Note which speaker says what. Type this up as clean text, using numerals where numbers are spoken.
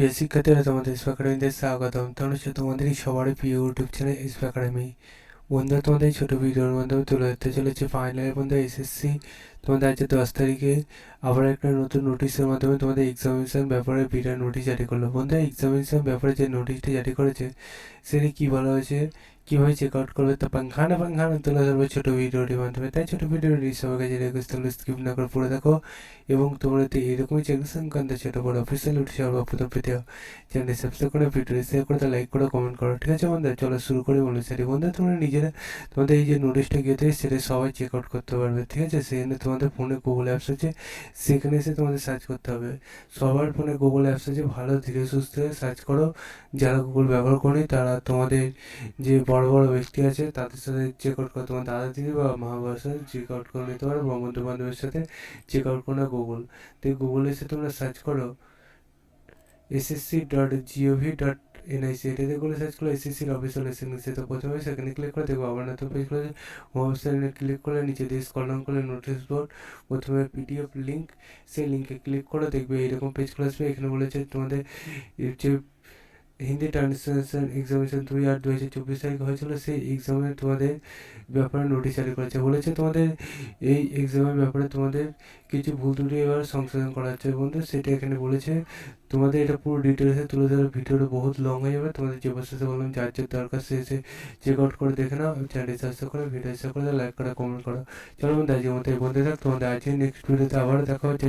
Speaker 1: প্রিয় শিক্ষার্থীরা, তোমাদের ইসফা একাডেমিতে স্বাগতম। তোমরা হচ্ছে তোমাদেরই সবারই প্রিয় ইউটিউব চ্যানেল ইসফা একাডেমি। বন্ধুরা, তোমাদের এই ছোটো ভিডিওর মাধ্যমে তুলে ধরতে চলেছে ফাইনাল বন্ধু এসএসসি। তোমাদের আজকে 10 তারিখে আবার একটা নতুন নোটিশের মাধ্যমে তোমাদের এক্সামিনেশন ব্যাপারে বিরাট নোটিশ জারি করলো। বন্ধু, এক্সামিনেশন ব্যাপারে যে নোটিশটি জারি করেছে সেটি কী বলা হয়েছে, কীভাবে চেক আউট করবে তা পাংখানা তুলে ধরবে ছোটো ভিডিওটির মাধ্যমে। তাই ছোটো ভিডিওটি সবাইকে যে রিকোয়েস্ট তাহলে স্কিপ না করে পড়ে দেখো, এবং তোমরা তো এরকমই চেক সংক্রান্ত ছোটো বড় অফিসিয়াল নোটিশ সর্বপ্রথম পেতে চ্যানেলটি সাবস্ক্রাইব করে ভিডিওটি শেয়ার করে লাইক করে কমেন্ট করো। ঠিক আছে বন্ধুরা, চলো শুরু করে অনুসারী। বন্ধু, তোমরা নিজেরা তোমাদের এই যে নোটিশটা গিয়েছে সেটা সবাই চেক আউট করতে পারবে। ঠিক আছে, সেখানে তোমাদের ফোনে গুগল অ্যাপস আছে, সেখানে এসে তোমাদের সার্চ করতে হবে। সবার ফোনে গুগল অ্যাপস আছে, ভালো ধীরে সুস্থ সার্চ করো। যারা গুগল ব্যবহার করেনি তারা তোমাদের যে বড় বড় ব্যক্তি আছে তাদের সাথে চেক আউট করো, তোমার দাদা দিদি বা মা বাবার সাথে চেক আউট করে নিতে পারো, বা বন্ধু বান্ধবের সাথে চেক আউট করো না গুগল। তো গুগলে এসে তোমরা সার্চ করো ssc.gov.nic, এটাতে করে সার্চ করলে এসএসসির অফিসিয়াল এসএমএসে। তো প্রথমে সেখানে ক্লিক করে দেখবো আবার নতুন পেজ খুলে ওয়েবসাইটে ক্লিক করলে নিচে দিয়ে স্ক্রল ডাউন করলে নোটিশ বোর্ড, প্রথমে পিডিএফ লিঙ্ক, সেই লিঙ্কে ক্লিক করে দেখবে এরকম পেজ খুলে আসবে। এখানে বলেছে তোমাদের যে হিন্দি ট্রান্সলেশন এক্সামিনেশন 2/8/2024 হয়েছিল, সেই এক্সামের তোমাদের ব্যাপারে নোটিশ জারি করেছে। বলেছে তোমাদের এই এক্সামের ব্যাপারে তোমাদের কিছু ভুল ত্রুটি এবার সংশোধন করা হচ্ছে। বন্ধু, সেটা এখানে বলেছে। তোমাদের এটা পুরো ডিটেলসে তুলে ধরে ভিডিওটা বহুত লং হয়ে যাবে। তোমাদের যে বসে বললাম যার যার দরকার সে এসে চেক আউট করে দেখে নাও। চ্যানেলটি সাবস্ক্রাইব করে ভিডিও শেয়ার করে লাইক করা কমেন্ট করো। চলো বন্ধু, আজকের মতো এই বন্ধু থাক। তোমাদের আজকে নেক্সট ভিডিওতে আবার দেখা হচ্ছে।